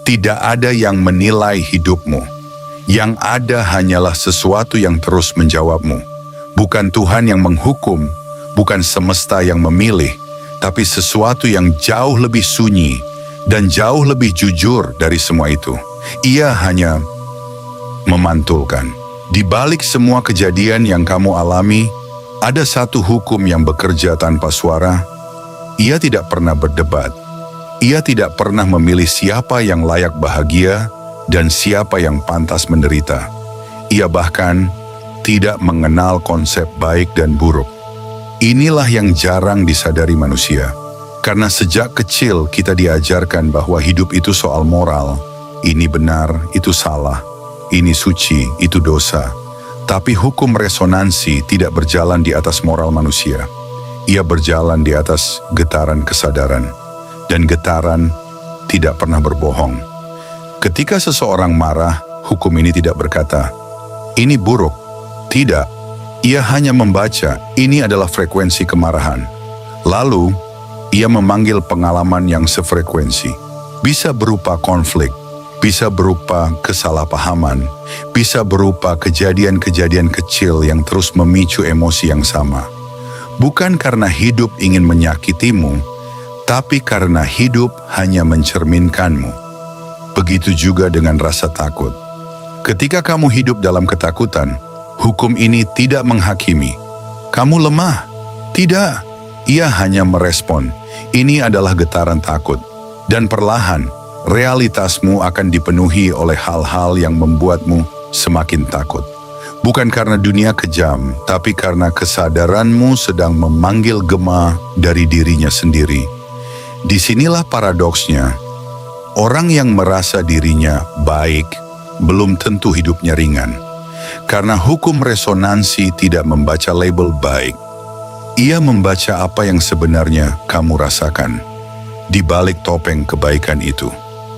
Tidak ada yang menilai hidupmu. Yang ada hanyalah sesuatu yang terus menjawabmu. Bukan Tuhan yang menghukum, bukan semesta yang memilih, tapi sesuatu yang jauh lebih sunyi dan jauh lebih jujur dari semua itu. Ia hanya memantulkan. Di balik semua kejadian yang kamu alami, ada satu hukum yang bekerja tanpa suara. Ia tidak pernah berdebat. Ia tidak pernah memilih siapa yang layak bahagia dan siapa yang pantas menderita. Ia bahkan tidak mengenal konsep baik dan buruk. Inilah yang jarang disadari manusia. Karena sejak kecil kita diajarkan bahwa hidup itu soal moral. Ini benar, itu salah. Ini suci, itu dosa. Tapi hukum resonansi tidak berjalan di atas moral manusia. Ia berjalan di atas getaran kesadaran. Dan getaran tidak pernah berbohong. Ketika seseorang marah, hukum ini tidak berkata, "Ini buruk." Tidak, ia hanya membaca, ini adalah frekuensi kemarahan. Lalu, ia memanggil pengalaman yang sefrekuensi. Bisa berupa konflik, bisa berupa kesalahpahaman, bisa berupa kejadian-kejadian kecil yang terus memicu emosi yang sama. Bukan karena hidup ingin menyakitimu, tapi karena hidup hanya mencerminkanmu. Begitu juga dengan rasa takut. Ketika kamu hidup dalam ketakutan, hukum ini tidak menghakimi. Kamu lemah. Tidak, ia hanya merespon. Ini adalah getaran takut. Dan perlahan, realitasmu akan dipenuhi oleh hal-hal yang membuatmu semakin takut. Bukan karena dunia kejam, tapi karena kesadaranmu sedang memanggil gema dari dirinya sendiri. Disinilah paradoksnya. Orang yang merasa dirinya baik belum tentu hidupnya ringan. Karena hukum resonansi tidak membaca label baik. Ia membaca apa yang sebenarnya kamu rasakan di balik topeng kebaikan itu.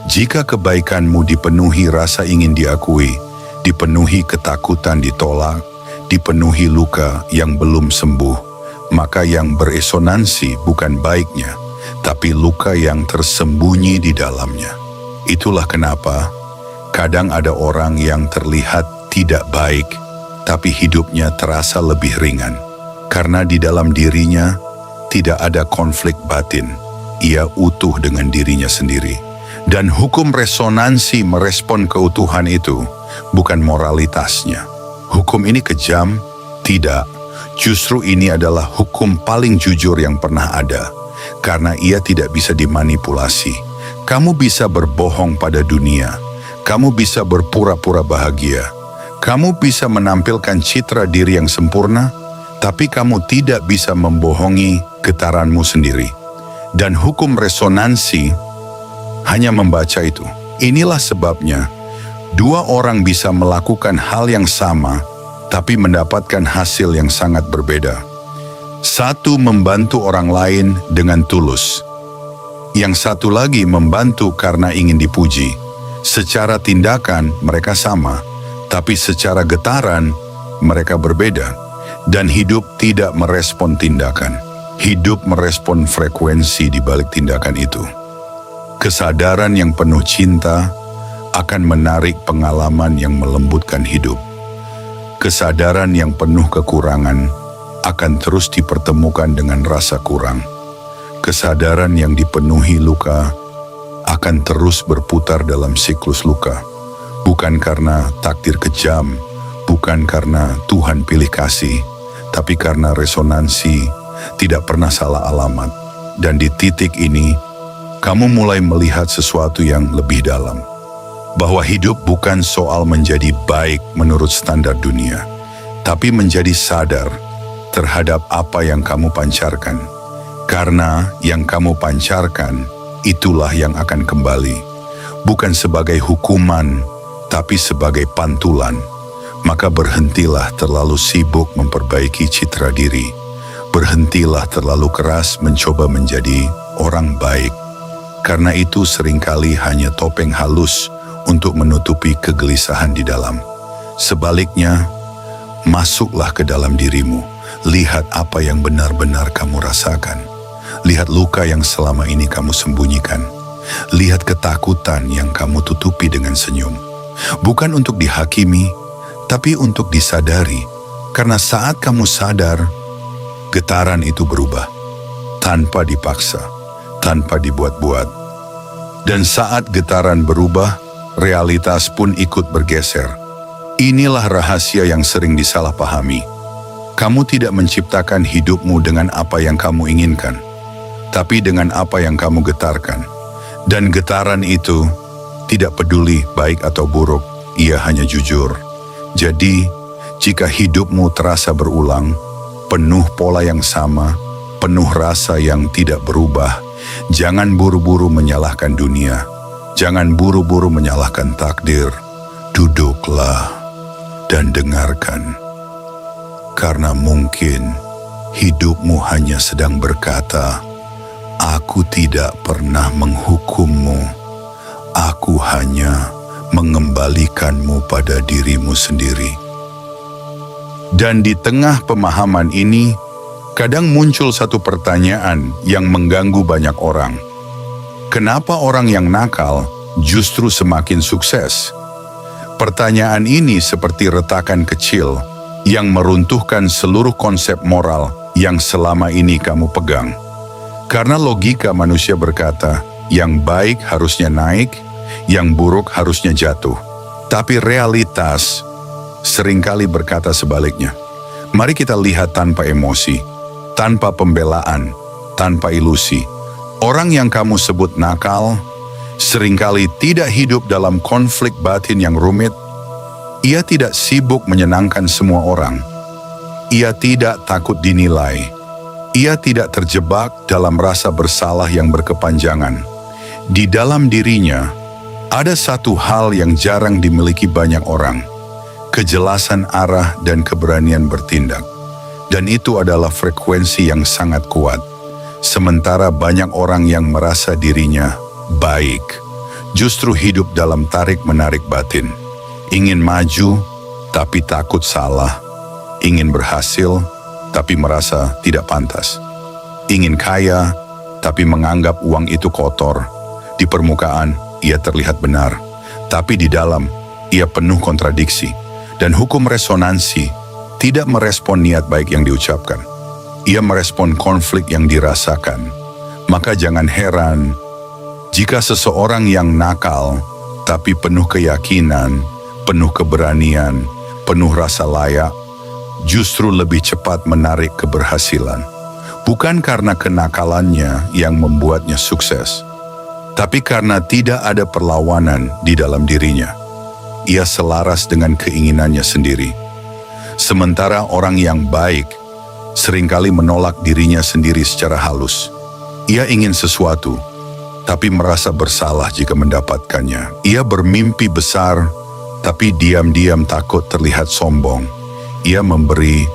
Jika kebaikanmu dipenuhi rasa ingin diakui, dipenuhi ketakutan ditolak, dipenuhi luka yang belum sembuh, maka yang beresonansi bukan baiknya, tapi luka yang tersembunyi di dalamnya. Itulah kenapa kadang ada orang yang terlihat tidak baik, tapi hidupnya terasa lebih ringan. Karena di dalam dirinya tidak ada konflik batin. Ia utuh dengan dirinya sendiri. Dan hukum resonansi merespon keutuhan itu, bukan moralitasnya. Hukum ini kejam? Tidak. Justru ini adalah hukum paling jujur yang pernah ada. Karena ia tidak bisa dimanipulasi. Kamu bisa berbohong pada dunia. Kamu bisa berpura-pura bahagia. Kamu bisa menampilkan citra diri yang sempurna, tapi kamu tidak bisa membohongi getaranmu sendiri. Dan hukum resonansi hanya membaca itu. Inilah sebabnya, dua orang bisa melakukan hal yang sama, tapi mendapatkan hasil yang sangat berbeda. Satu membantu orang lain dengan tulus. Yang satu lagi membantu karena ingin dipuji. Secara tindakan mereka sama, tapi secara getaran mereka berbeda. Dan hidup tidak merespon tindakan. Hidup merespon frekuensi di balik tindakan itu. Kesadaran yang penuh cinta akan menarik pengalaman yang melembutkan hidup. Kesadaran yang penuh kekurangan akan terus dipertemukan dengan rasa kurang. Kesadaran yang dipenuhi luka akan terus berputar dalam siklus luka. Bukan karena takdir kejam, bukan karena Tuhan pilih kasih, tapi karena resonansi tidak pernah salah alamat. Dan di titik ini, kamu mulai melihat sesuatu yang lebih dalam. Bahwa hidup bukan soal menjadi baik menurut standar dunia, tapi menjadi sadar terhadap apa yang kamu pancarkan. Karena yang kamu pancarkan, itulah yang akan kembali. Bukan sebagai hukuman, tapi sebagai pantulan. Maka berhentilah terlalu sibuk memperbaiki citra diri. Berhentilah terlalu keras mencoba menjadi orang baik. Karena itu seringkali hanya topeng halus untuk menutupi kegelisahan di dalam. Sebaliknya, masuklah ke dalam dirimu. Lihat apa yang benar-benar kamu rasakan. Lihat luka yang selama ini kamu sembunyikan. Lihat ketakutan yang kamu tutupi dengan senyum. Bukan untuk dihakimi, tapi untuk disadari. Karena saat kamu sadar, getaran itu berubah. Tanpa dipaksa, tanpa dibuat-buat. Dan saat getaran berubah, realitas pun ikut bergeser. Inilah rahasia yang sering disalahpahami. Kamu tidak menciptakan hidupmu dengan apa yang kamu inginkan, tapi dengan apa yang kamu getarkan. Dan getaran itu tidak peduli baik atau buruk, ia hanya jujur. Jadi, jika hidupmu terasa berulang, penuh pola yang sama, penuh rasa yang tidak berubah, jangan buru-buru menyalahkan dunia. Jangan buru-buru menyalahkan takdir. Duduklah dan dengarkan. Karena mungkin hidupmu hanya sedang berkata, "Aku tidak pernah menghukummu. Aku hanya mengembalikanmu pada dirimu sendiri." Dan di tengah pemahaman ini, kadang muncul satu pertanyaan yang mengganggu banyak orang. Kenapa orang yang nakal justru semakin sukses? Pertanyaan ini seperti retakan kecil yang meruntuhkan seluruh konsep moral yang selama ini kamu pegang. Karena logika manusia berkata, yang baik harusnya naik, yang buruk harusnya jatuh. Tapi realitas seringkali berkata sebaliknya. Mari kita lihat tanpa emosi, tanpa pembelaan, tanpa ilusi. Orang yang kamu sebut nakal, seringkali tidak hidup dalam konflik batin yang rumit. Ia tidak sibuk menyenangkan semua orang. Ia tidak takut dinilai. Ia tidak terjebak dalam rasa bersalah yang berkepanjangan. Di dalam dirinya, ada satu hal yang jarang dimiliki banyak orang. Kejelasan arah dan keberanian bertindak. Dan itu adalah frekuensi yang sangat kuat. Sementara banyak orang yang merasa dirinya baik, justru hidup dalam tarik-menarik batin. Ingin maju, tapi takut salah. Ingin berhasil, tapi merasa tidak pantas. Ingin kaya, tapi menganggap uang itu kotor. Di permukaan, ia terlihat benar. Tapi di dalam, ia penuh kontradiksi. Dan hukum resonansi tidak merespon niat baik yang diucapkan. Ia merespon konflik yang dirasakan. Maka jangan heran jika seseorang yang nakal, tapi penuh keyakinan, penuh keberanian, penuh rasa layak, justru lebih cepat menarik keberhasilan. Bukan karena kenakalannya yang membuatnya sukses, tapi karena tidak ada perlawanan di dalam dirinya. Ia selaras dengan keinginannya sendiri. Sementara orang yang baik seringkali menolak dirinya sendiri secara halus. Ia ingin sesuatu, tapi merasa bersalah jika mendapatkannya. Ia bermimpi besar, tapi diam-diam takut terlihat sombong. Ia memberi,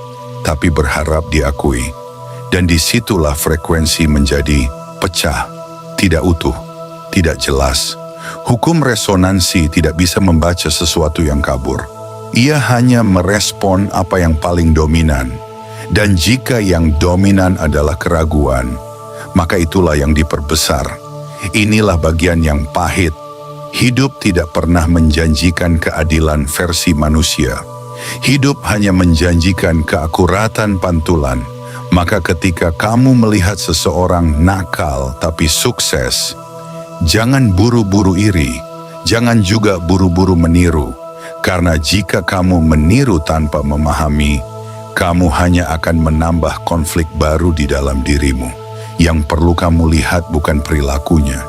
tapi berharap diakui. Dan disitulah frekuensi menjadi pecah, tidak utuh, tidak jelas. Hukum resonansi tidak bisa membaca sesuatu yang kabur. Ia hanya merespon apa yang paling dominan. Dan jika yang dominan adalah keraguan, maka itulah yang diperbesar. Inilah bagian yang pahit. Hidup tidak pernah menjanjikan keadilan versi manusia. Hidup hanya menjanjikan keakuratan pantulan. Maka ketika kamu melihat seseorang nakal tapi sukses, jangan buru-buru iri. Jangan juga buru-buru meniru. Karena jika kamu meniru tanpa memahami, kamu hanya akan menambah konflik baru di dalam dirimu. Yang perlu kamu lihat bukan perilakunya,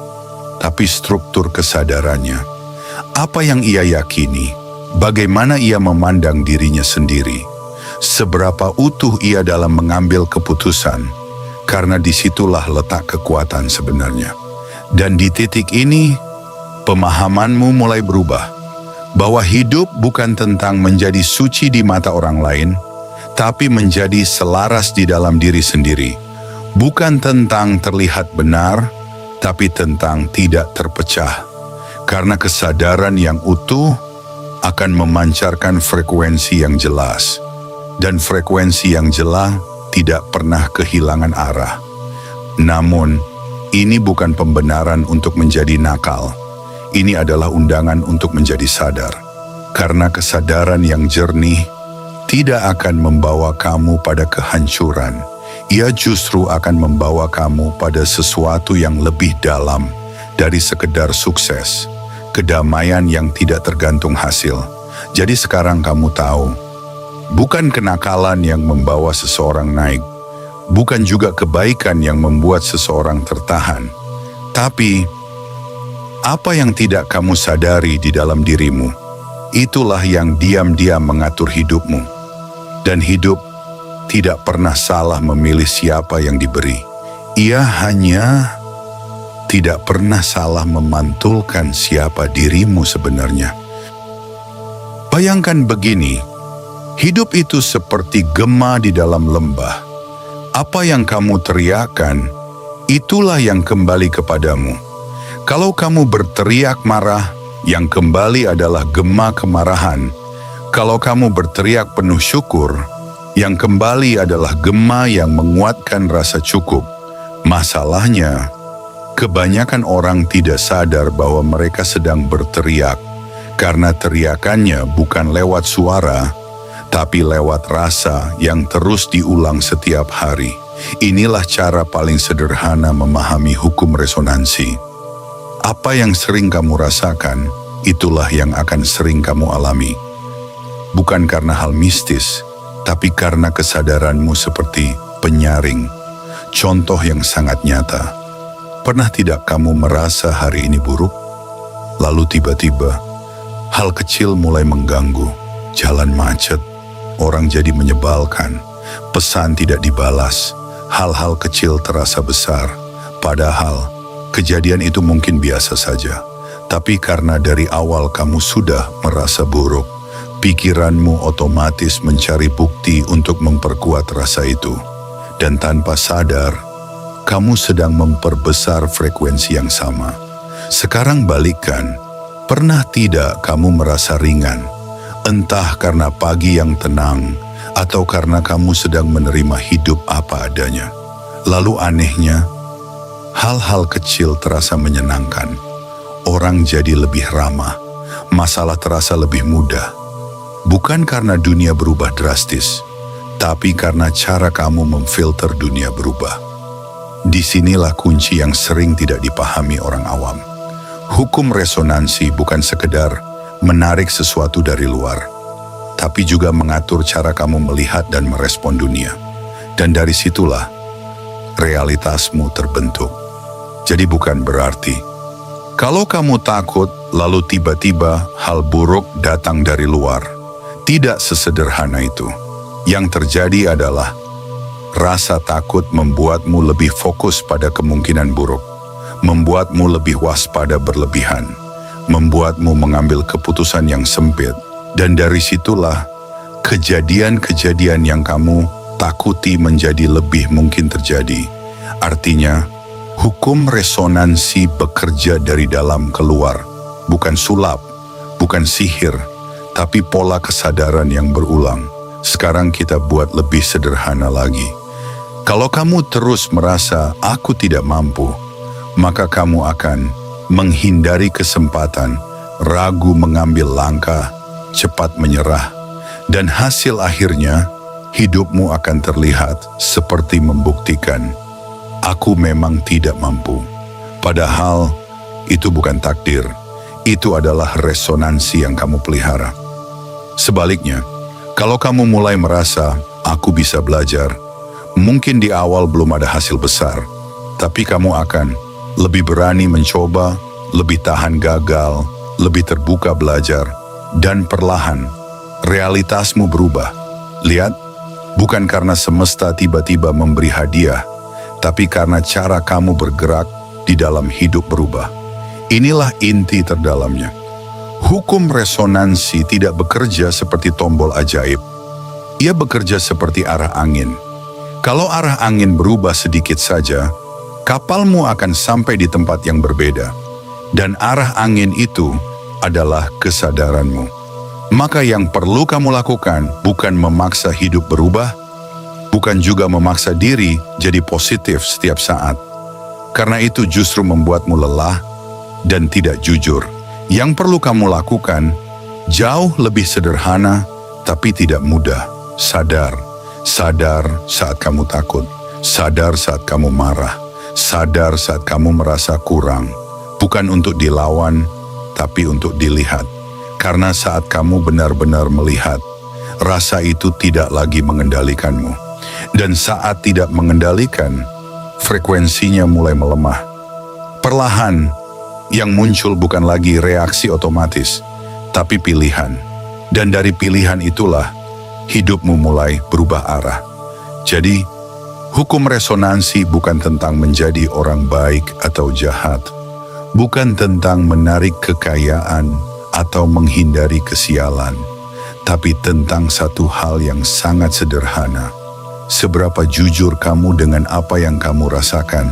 tapi struktur kesadarannya. Apa yang ia yakini, bagaimana ia memandang dirinya sendiri, seberapa utuh ia dalam mengambil keputusan, karena disitulah letak kekuatan sebenarnya. Dan di titik ini, pemahamanmu mulai berubah, bahwa hidup bukan tentang menjadi suci di mata orang lain, tapi menjadi selaras di dalam diri sendiri. Bukan tentang terlihat benar, tapi tentang tidak terpecah. Karena kesadaran yang utuh akan memancarkan frekuensi yang jelas. Dan frekuensi yang jelas tidak pernah kehilangan arah. Namun, Ini bukan pembenaran untuk menjadi nakal. Ini adalah undangan untuk menjadi sadar. Karena kesadaran yang jernih tidak akan membawa kamu pada kehancuran. Ia justru akan membawa kamu pada sesuatu yang lebih dalam dari sekedar sukses. Kedamaian yang tidak tergantung hasil. Jadi sekarang kamu tahu, bukan kenakalan yang membawa seseorang naik. Bukan juga kebaikan yang membuat seseorang tertahan. Tapi, apa yang tidak kamu sadari di dalam dirimu, itulah yang diam-diam mengatur hidupmu. Dan hidup tidak pernah salah memilih siapa yang diberi. Ia hanya tidak pernah salah memantulkan siapa dirimu sebenarnya. Bayangkan begini, hidup itu seperti gema di dalam lembah. Apa yang kamu teriakkan, itulah yang kembali kepadamu. Kalau kamu berteriak marah, yang kembali adalah gema kemarahan. Kalau kamu berteriak penuh syukur, yang kembali adalah gema yang menguatkan rasa cukup. Masalahnya, kebanyakan orang tidak sadar bahwa mereka sedang berteriak, karena teriakannya bukan lewat suara, tapi lewat rasa yang terus diulang setiap hari. Inilah cara paling sederhana memahami hukum resonansi. Apa yang sering kamu rasakan, itulah yang akan sering kamu alami. Bukan karena hal mistis, tapi karena kesadaranmu seperti penyaring. Contoh yang sangat nyata. Pernah tidak kamu merasa hari ini buruk? Lalu tiba-tiba, hal kecil mulai mengganggu. Jalan macet, orang jadi menyebalkan, pesan tidak dibalas, hal-hal kecil terasa besar. Padahal, kejadian itu mungkin biasa saja. Tapi karena dari awal kamu sudah merasa buruk, pikiranmu otomatis mencari bukti untuk memperkuat rasa itu. Dan tanpa sadar, kamu sedang memperbesar frekuensi yang sama. Sekarang balikkan, pernah tidak kamu merasa ringan? Entah karena pagi yang tenang, atau karena kamu sedang menerima hidup apa adanya. Lalu anehnya, hal-hal kecil terasa menyenangkan. Orang jadi lebih ramah, masalah terasa lebih mudah. Bukan karena dunia berubah drastis, tapi karena cara kamu memfilter dunia berubah. Disinilah kunci yang sering tidak dipahami orang awam. Hukum resonansi bukan sekedar menarik sesuatu dari luar, tapi juga mengatur cara kamu melihat dan merespon dunia. Dan dari situlah realitasmu terbentuk. Jadi bukan berarti kalau kamu takut lalu tiba-tiba hal buruk datang dari luar. Tidak sesederhana itu. Yang terjadi adalah rasa takut membuatmu lebih fokus pada kemungkinan buruk, membuatmu lebih waspada berlebihan, membuatmu mengambil keputusan yang sempit, dan dari situlah kejadian-kejadian yang kamu takuti menjadi lebih mungkin terjadi. Artinya, hukum resonansi bekerja dari dalam keluar, bukan sulap, bukan sihir, tapi pola kesadaran yang berulang. Sekarang kita buat lebih sederhana lagi. Kalau kamu terus merasa aku tidak mampu, maka kamu akan menghindari kesempatan, ragu mengambil langkah, cepat menyerah, dan hasil akhirnya hidupmu akan terlihat seperti membuktikan, aku memang tidak mampu. Padahal itu bukan takdir, itu adalah resonansi yang kamu pelihara. Sebaliknya, kalau kamu mulai merasa aku bisa belajar, mungkin di awal belum ada hasil besar, tapi kamu akan lebih berani mencoba, lebih tahan gagal, lebih terbuka belajar, dan perlahan realitasmu berubah. Lihat, bukan karena semesta tiba-tiba memberi hadiah, tapi karena cara kamu bergerak di dalam hidup berubah. Inilah inti terdalamnya. Hukum resonansi tidak bekerja seperti tombol ajaib. Ia bekerja seperti arah angin. Kalau arah angin berubah sedikit saja, kapalmu akan sampai di tempat yang berbeda. Dan arah angin itu adalah kesadaranmu. Maka yang perlu kamu lakukan bukan memaksa hidup berubah, bukan juga memaksa diri jadi positif setiap saat. Karena itu justru membuatmu lelah dan tidak jujur. Yang perlu kamu lakukan jauh lebih sederhana tapi tidak mudah. Sadar saat kamu takut, sadar saat kamu marah, sadar saat kamu merasa kurang. Bukan untuk dilawan, tapi untuk dilihat. Karena saat kamu benar-benar melihat, rasa itu tidak lagi mengendalikanmu. Dan saat tidak mengendalikan, frekuensinya mulai melemah. Perlahan, yang muncul bukan lagi reaksi otomatis, tapi pilihan. Dan dari pilihan itulah, hidupmu mulai berubah arah. Jadi, hukum resonansi bukan tentang menjadi orang baik atau jahat. Bukan tentang menarik kekayaan atau menghindari kesialan, tapi tentang satu hal yang sangat sederhana. Seberapa jujur kamu dengan apa yang kamu rasakan,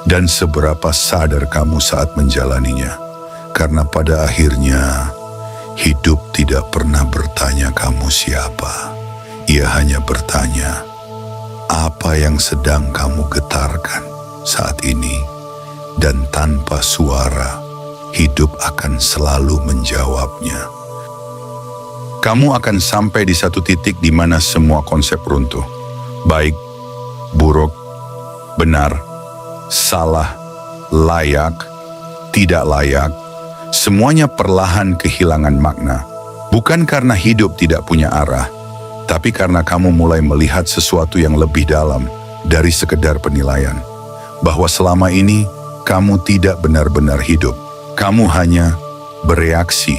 dan seberapa sadar kamu saat menjalaninya. Karena pada akhirnya, hidup tidak pernah bertanya kamu siapa. Ia hanya bertanya, apa yang sedang kamu getarkan saat ini? Dan tanpa suara, hidup akan selalu menjawabnya. Kamu akan sampai di satu titik di mana semua konsep runtuh. Baik, buruk, benar, salah, layak, tidak layak, semuanya perlahan kehilangan makna. Bukan karena hidup tidak punya arah, tapi karena kamu mulai melihat sesuatu yang lebih dalam dari sekedar penilaian. Bahwa selama ini, kamu tidak benar-benar hidup. Kamu hanya bereaksi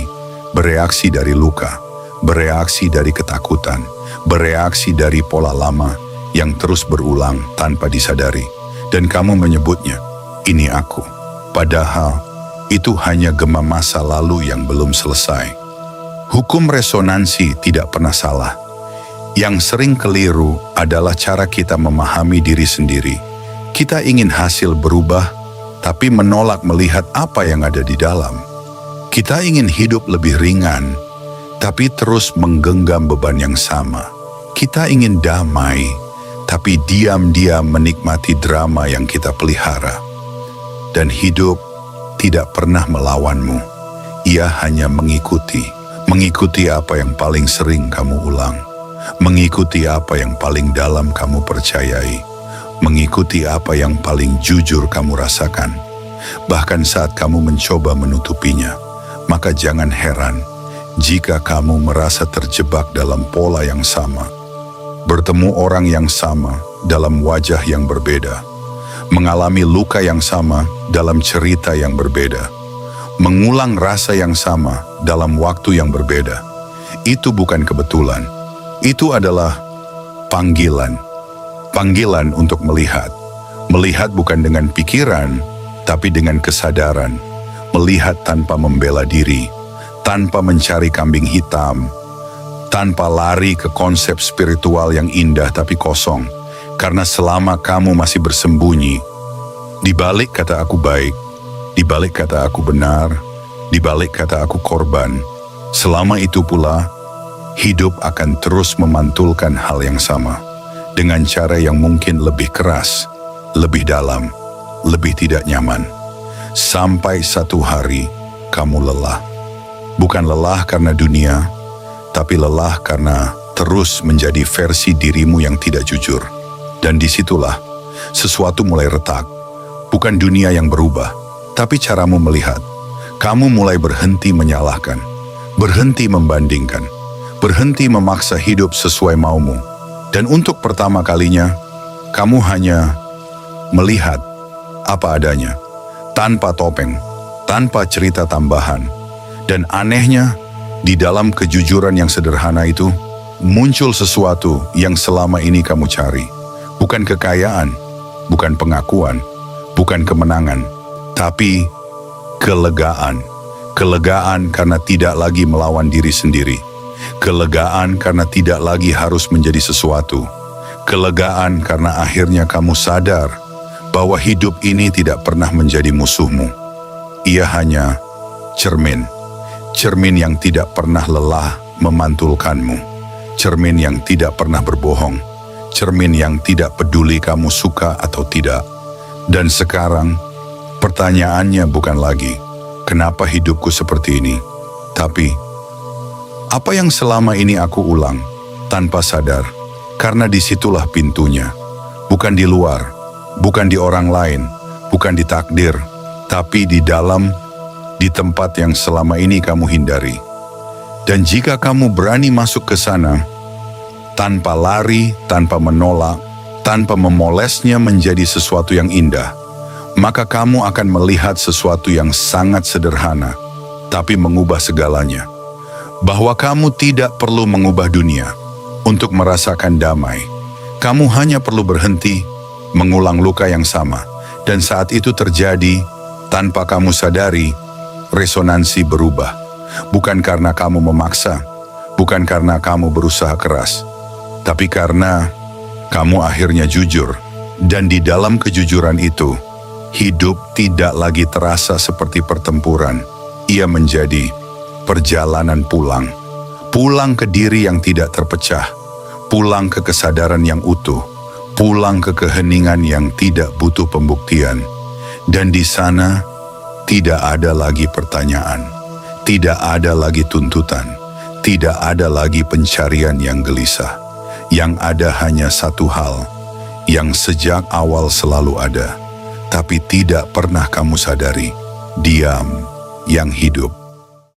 dari luka, bereaksi dari ketakutan, bereaksi dari pola lama yang terus berulang tanpa disadari. Dan kamu menyebutnya, ini aku. Padahal itu hanya gema masa lalu yang belum selesai. Hukum resonansi tidak pernah salah. Yang sering keliru adalah cara kita memahami diri sendiri. Kita ingin hasil berubah, tapi menolak melihat apa yang ada di dalam. Kita ingin hidup lebih ringan, tapi terus menggenggam beban yang sama. Kita ingin damai, tapi diam-diam menikmati drama yang kita pelihara. Dan hidup tidak pernah melawanmu. Ia hanya mengikuti apa yang paling sering kamu ulang, mengikuti apa yang paling dalam kamu percayai, mengikuti apa yang paling jujur kamu rasakan. Bahkan saat kamu mencoba menutupinya, maka jangan heran jika kamu merasa terjebak dalam pola yang sama. Bertemu orang yang sama dalam wajah yang berbeda, mengalami luka yang sama dalam cerita yang berbeda, mengulang rasa yang sama dalam waktu yang berbeda. Itu bukan kebetulan, itu adalah panggilan. Panggilan untuk melihat. Melihat bukan dengan pikiran, tapi dengan kesadaran. Melihat tanpa membela diri, tanpa mencari kambing hitam, tanpa lari ke konsep spiritual yang indah tapi kosong. Karena selama kamu masih bersembunyi, di balik kata aku baik, di balik kata aku benar, di balik kata aku korban, selama itu pula, hidup akan terus memantulkan hal yang sama. Dengan cara yang mungkin lebih keras, lebih dalam, lebih tidak nyaman. Sampai satu hari, kamu lelah. Bukan lelah karena dunia, tapi lelah karena terus menjadi versi dirimu yang tidak jujur. Dan disitulah, sesuatu mulai retak. Bukan dunia yang berubah, tapi caramu melihat. Kamu mulai berhenti menyalahkan, berhenti membandingkan, berhenti memaksa hidup sesuai maumu. Dan untuk pertama kalinya, kamu hanya melihat apa adanya, tanpa topeng, tanpa cerita tambahan. Dan anehnya, di dalam kejujuran yang sederhana itu, muncul sesuatu yang selama ini kamu cari. Bukan kekayaan, bukan pengakuan, bukan kemenangan, tapi kelegaan. Kelegaan karena tidak lagi melawan diri sendiri. Kelegaan karena tidak lagi harus menjadi sesuatu. Kelegaan karena akhirnya kamu sadar bahwa hidup ini tidak pernah menjadi musuhmu. Ia hanya cermin. Cermin yang tidak pernah lelah memantulkanmu. Cermin yang tidak pernah berbohong. Cermin yang tidak peduli kamu suka atau tidak. Dan sekarang, pertanyaannya bukan lagi, kenapa hidupku seperti ini? Tapi, apa yang selama ini aku ulang tanpa sadar? Karena disitulah pintunya. Bukan di luar, bukan di orang lain, bukan di takdir, tapi di dalam, di tempat yang selama ini kamu hindari. Dan jika kamu berani masuk ke sana, tanpa lari, tanpa menolak, tanpa memolesnya menjadi sesuatu yang indah, maka kamu akan melihat sesuatu yang sangat sederhana, tapi mengubah segalanya. Bahwa kamu tidak perlu mengubah dunia untuk merasakan damai. Kamu hanya perlu berhenti, mengulang luka yang sama, dan saat itu terjadi, tanpa kamu sadari, resonansi berubah. Bukan karena kamu memaksa, bukan karena kamu berusaha keras, tapi karena kamu akhirnya jujur. Dan di dalam kejujuran itu, hidup tidak lagi terasa seperti pertempuran. Ia menjadi perjalanan pulang. Pulang ke diri yang tidak terpecah. Pulang ke kesadaran yang utuh. Pulang ke keheningan yang tidak butuh pembuktian. Dan di sana, tidak ada lagi pertanyaan. Tidak ada lagi tuntutan. Tidak ada lagi pencarian yang gelisah. Yang ada hanya satu hal, yang sejak awal selalu ada, tapi tidak pernah kamu sadari, diam yang hidup.